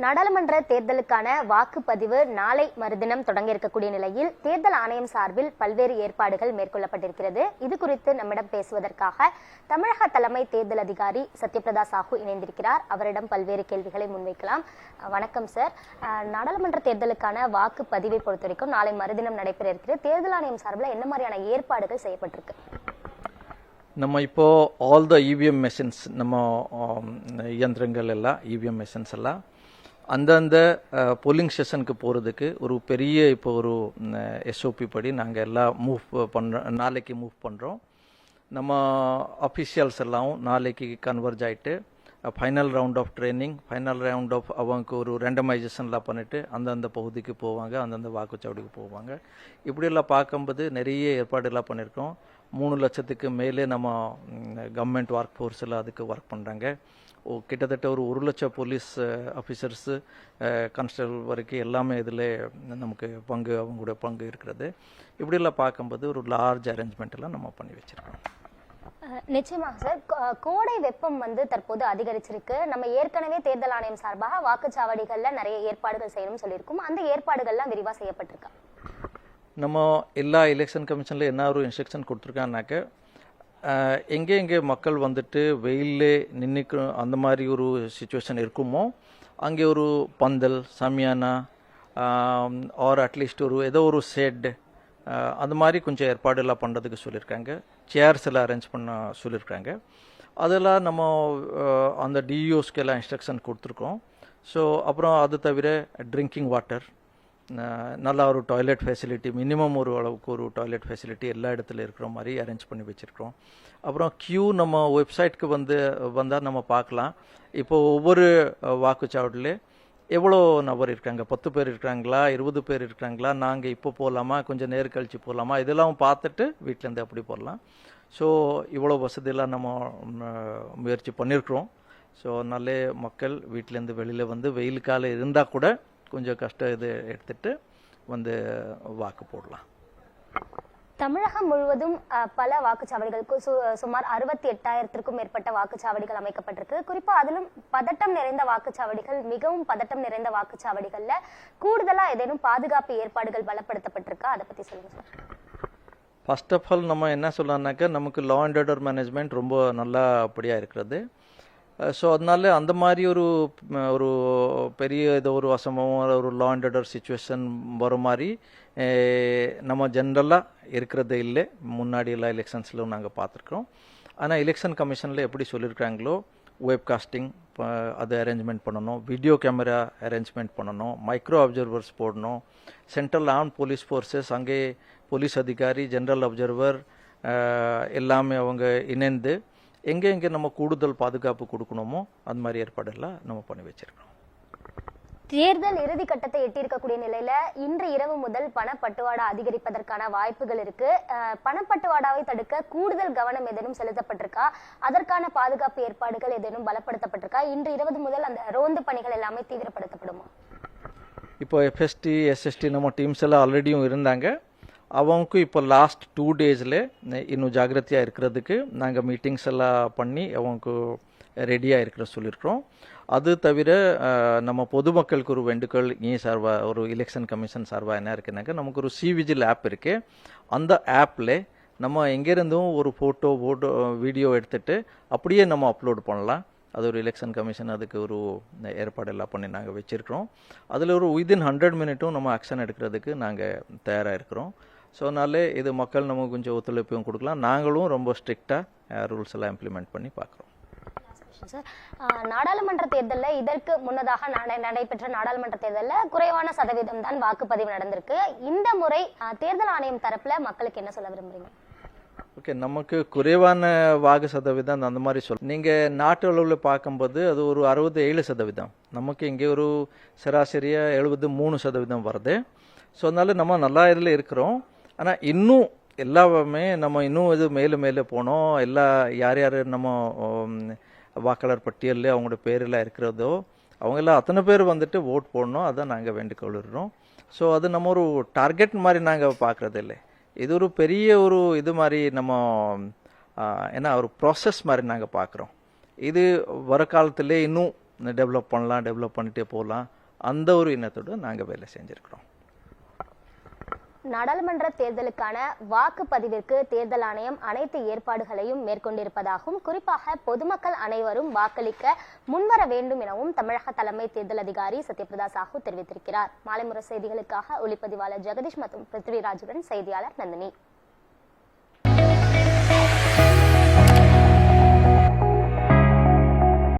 நாடாளுமன்ற தேர்தலுக்கான வாக்குப்பதிவு நாளை மறுதினம் தொடங்க இருக்கக்கூடிய நிலையில் தேர்தல் ஆணையம் சார்பில் பல்வேறு ஏற்பாடுகள் மேற்கொள்ளப்பட்டிருக்கிறது. இது குறித்து நம்மிடம் பேசுவதற்காக தமிழக தலைமை தேர்தல் அதிகாரி சத்யபிரதா சாஹூ இணைந்திருக்கிறார். அவரிடம் பல்வேறு கேள்விகளை முன்வைக்கலாம். வணக்கம் சார். நாடாளுமன்ற தேர்தலுக்கான வாக்குப்பதிவை பொறுத்த வரைக்கும் நாளை மறுதினம் நடைபெற இருக்கிறது. தேர்தல் ஆணையம் சார்பில் என்ன மாதிரியான ஏற்பாடுகள் செய்யப்பட்டிருக்கு? நம்ம இப்போ ஆல் த இவிஎம் மெஷின்ஸ், நம்ம இயந்திரங்கள் எல்லாம் இவிஎம் மெஷின்ஸ் எல்லாம் அந்தந்த போலிங் ஸ்டேஷனுக்கு போகிறதுக்கு ஒரு பெரிய இப்போ ஒரு எஸ்ஓபி படி நாங்கள் எல்லாம் நாளைக்கு மூவ் பண்ணுறோம். நம்ம அஃபிஷியல்ஸ் எல்லாம் நாளைக்கு கன்வர்ஜ் ஆகிட்டு final round of training, final round of அவங்க ஒரு ரெண்டமைசேஷன்லாம் பண்ணிவிட்டு அந்தந்த பகுதிக்கு போவாங்க, அந்தந்த வாக்குச்சாவடிக்கு போவாங்க. இப்படியெல்லாம் பார்க்கும்போது நிறைய ஏற்பாடுலாம் பண்ணியிருக்கோம். 3 லட்சத்துக்கு மேலே நம்ம கவர்மெண்ட் ஒர்க் ஃபோர்ஸில் அதுக்கு ஒர்க் பண்ணுறாங்க. கிட்டத்தட்ட ஒரு 1 லட்சம் போலீஸ் ஆஃபீஸர்ஸு, கான்ஸ்டபிள் வரைக்கும் எல்லாமே இதில் நமக்கு அவங்களுடைய பங்கு இருக்கிறது. இப்படியெல்லாம் பார்க்கும்போது ஒரு லார்ஜ் அரேஞ்ச்மெண்ட்டெல்லாம் நம்ம பண்ணி வச்சுருக்கோம். நிச்சயமாக சார், கோடை வெப்பம் தற்போது அதிகரிச்சிருக்கு. நம்ம ஏற்கனவே தேர்தல் ஆணையம் சார்பாக வாக்குச்சாவடிகளில் நிறைய ஏற்பாடுகள் செய்யணும்னு சொல்லியிருக்கோம். அந்த ஏற்பாடுகள்லாம் விரிவாக செய்யப்பட்டிருக்கா? நம்ம எல்லா எலெக்ஷன் கமிஷனில் என்ன ஒரு இன்ஸ்ட்ரக்ஷன் கொடுத்துருக்காங்கனாக்க, எங்கே மக்கள் வெயிலே நின்றுக்கு அந்த மாதிரி ஒரு சுச்சுவேஷன் இருக்குமோ அங்கே ஒரு பந்தல், சமியானா ஆர் அட்லீஸ்ட் ஏதோ ஒரு ஷெட் அந்த மாதிரி கொஞ்சம் ஏற்பாடெல்லாம் பண்ணுறதுக்கு சொல்லியிருக்காங்க. சேர்ஸ் எல்லாம் அரேஞ்ச் பண்ண சொல்லியிருக்காங்க. அதெல்லாம் நம்ம அந்த டிஇஓஸ்க்கு எல்லாம் இன்ஸ்ட்ரக்ஷன் கொடுத்துருக்கோம். ஸோ அப்புறம் அது தவிர ட்ரிங்கிங் வாட்டர், நல்லா ஒரு டாய்லெட் ஃபெசிலிட்டி, மினிமம் ஒரு அளவுக்கு ஒரு டாய்லெட் ஃபெசிலிட்டி எல்லா இடத்துல இருக்கிற மாதிரி அரேஞ்ச் பண்ணி வச்சுருக்கோம். அப்புறம் கியூ நம்ம வெப்சைட்க்கு வந்தால் நம்ம பார்க்கலாம். இப்போ ஒவ்வொரு வாக்குச்சாவடியில் எவ்வளோ நபர் இருக்காங்க, 10 பேர் இருக்கிறாங்களா, 20 பேர் இருக்கிறாங்களா, நாங்கள் இப்போ போகலாமா, கொஞ்சம் நேரம் கழித்து போகலாமா, இதெல்லாம் பார்த்துட்டு வீட்டிலேருந்து அப்படி போடலாம். ஸோ இவ்வளோ வசதியெல்லாம் நம்ம முயற்சி பண்ணியிருக்கிறோம். ஸோ நல்ல மக்கள் வீட்டிலேருந்து வெளியில் வெயில் காலம் இருந்தால் கூட கொஞ்சம் கஷ்டம் இது எடுத்துட்டு வாக்கு போடலாம். தமிழகம் முழுவதும் பல வாக்குச்சாவடிகளுக்கு சுமார் 68,000க்கும் மேற்பட்ட வாக்குச்சாவடிகள் அமைக்கப்பட்டிருக்கு. குறிப்பா அதிலும் பதட்டம் நிறைந்த வாக்குச்சாவடிகள், மிகவும் பதட்டம் நிறைந்த வாக்குச்சாவடிகள்ல கூடுதலா ஏதேனும் பாதுகாப்பு ஏற்பாடுகள் பலப்படுத்தப்பட்டிருக்கா? அதை பத்தி சொல்லுங்க சார். ஃபர்ஸ்ட் ஆஃப் ஆல் நம்ம என்ன சொல்லலாம்னாக்கா, நமக்கு லா அண்ட் ஆர்டர் மேனேஜ்மெண்ட் ரொம்ப நல்லா அப்படியா இருக்கிறது. ஸோ அதனால அந்த மாதிரி ஒரு பெரிய ஏதோ ஒரு அசம்பவம், ஒரு லா அண்ட் ஆர்டர் சுச்சுவேஷன் வர மாதிரி நம்ம ஜென்ரலாக இருக்கிறது இல்லை. முன்னாடி எல்லா எலெக்ஷன்ஸ்லையும் நாங்கள் பார்த்துருக்குறோம். ஆனால் எலெக்ஷன் கமிஷனில் எப்படி சொல்லியிருக்காங்களோ, வெப் காஸ்டிங் அது அரேஞ்ச்மெண்ட் பண்ணணும், வீடியோ கேமரா அரேஞ்ச்மெண்ட் பண்ணணும், மைக்ரோ அப்சர்வர்ஸ் போடணும், சென்ட்ரல் ஆர்ம் போலீஸ் ஃபோர்ஸஸ், அங்கே போலீஸ் அதிகாரி, ஜென்ரல் அப்சர்வர் எல்லாமே அவங்க இணைந்து எங்கே நம்ம கூடுதல் பாதுகாப்பு கொடுக்கணுமோ அந்த மாதிரி ஏற்பாடெல்லாம் நம்ம பண்ணி வச்சிருக்கோம். தேர்தல் இறுதி கட்டத்தை எட்டியிருக்கக்கூடிய நிலையில இன்று இரவு முதல் பணப்பட்டுவாடா அதிகரிப்பதற்கான வாய்ப்புகள் இருக்கு. பணப்பட்டுவாடாவை தடுக்க கூடுதல் கவனம் ஏதேனும் செலுத்தப்பட்டிருக்கா? அதற்கான பாதுகாப்பு ஏற்பாடுகள் ஏதேனும் பலப்படுத்தப்பட்டிருக்கா? இன்று இரவு முதல் அந்த ரோந்து பணிகள் எல்லாமே தீவிரப்படுத்தப்படுமா? இப்போ எஃப்எஸ்டி, எஸ்எஸ்டி நம்ம டீம்ஸ் எல்லாம் ஆல்ரெடியும் இருந்தாங்க. அவங்களுக்கு இப்போ லாஸ்ட் 2 டேஸில் இன்னும் ஜாகிரதையாக இருக்கிறதுக்கு நாங்கள் மீட்டிங்ஸ் எல்லாம் பண்ணி அவங்களுக்கு ரெடியாக இருக்கிற சொல்லியிருக்கிறோம். அது தவிர நம்ம பொதுமக்களுக்கு ஒரு வேண்டுகோள் சார்பாக, ஒரு எலெக்ஷன் கமிஷன் சார்பாக என்ன இருக்குனாக்கா, நமக்கு ஒரு சிவிஜில் ஆப் இருக்குது. அந்த ஆப்பில் நம்ம எங்கேருந்தும் ஒரு ஃபோட்டோ வீடியோ எடுத்துகிட்டு அப்படியே நம்ம அப்லோட் பண்ணலாம். அது ஒரு எலெக்ஷன் கமிஷன் அதுக்கு ஒரு ஏற்பாடெல்லாம் பண்ணி நாங்கள் வச்சுருக்கிறோம். அதில் ஒரு வித்தின் 100 மினிட்டும் நம்ம ஆக்ஷன் எடுக்கிறதுக்கு நாங்கள் தயாராக இருக்கிறோம். ஸோ அதனால இது மக்கள் நமக்கு கொஞ்சம் ஒத்துழைப்பும் கொடுக்கலாம். நாங்களும் ரொம்ப ஸ்ட்ரிக்டாக ரூல்ஸ் எல்லாம் இம்ப்ளிமெண்ட் பண்ணி பார்க்குறோம். நாடாளுமன்ற தேர்தலில் இதற்கு முன்னதாக நடைபெற்ற நாடாளுமன்ற தேர்தலில் குறைவான சதவீதம் தான் வாக்குப்பதிவு நடந்திருக்கு. இந்த முறை தேர்தல் ஆணையம் தரப்புல மக்களுக்கு என்ன சொல்ல விரும்புறீங்க? ஓகே, நமக்கு குறைவான வாக்கு சதவீதம் அந்த மாதிரி நீங்கள் நாட்டு அளவில் பார்க்கும்போது அது ஒரு 67%. நமக்கு இங்கே ஒரு சராசரியாக 73% வருது. ஸோ அதனால நம்ம நல்லா இதில் இருக்கிறோம். ஆனால் இன்னும் எல்லாமே நம்ம இன்னும் இது மேலே போனோம். யார் நம்ம வாக்காளர் பட்டியலில் அவங்களோட பேரெல்லாம் இருக்கிறதோ அவங்கெல்லாம் அத்தனை பேர் ஓட் போடணும். அதான் நாங்கள் வேண்டிக்கொள்கிறோம். ஸோ அது நம்ம ஒரு டார்கெட் மாதிரி நாங்கள் பார்க்குறது இல்லை. இது ஒரு பெரிய இது மாதிரி நம்ம ஏன்னா ஒரு ப்ராசஸ் மாதிரி நாங்கள் பார்க்குறோம். இது வர காலத்திலே இன்னும் டெவலப் பண்ணலாம், டெவலப் பண்ணிட்டே போகலாம், அந்த ஒரு எண்ணத்தோடு நாங்கள் வேலை செஞ்சுருக்கிறோம். நாடாளுமன்ற தேர்தலுக்கான வாக்குப்பதிவிற்கு தேர்தல் ஆணையம் அனைத்து ஏற்பாடுகளையும் மேற்கொண்டிருப்பதாகவும் குறிப்பாக பொதுமக்கள் அனைவரும் வாக்களிக்க முன்வர வேண்டும் எனவும் தமிழக தலைமை தேர்தல் அதிகாரி சத்யபிரதா சாஹூ தெரிவித்திருக்கிறார். மாலை முரசு செய்திகளுக்காக ஒளிப்பதிவாளர் ஜெகதீஷ் மற்றும் பிருத்விராஜுடன் செய்தியாளர் நந்தினி.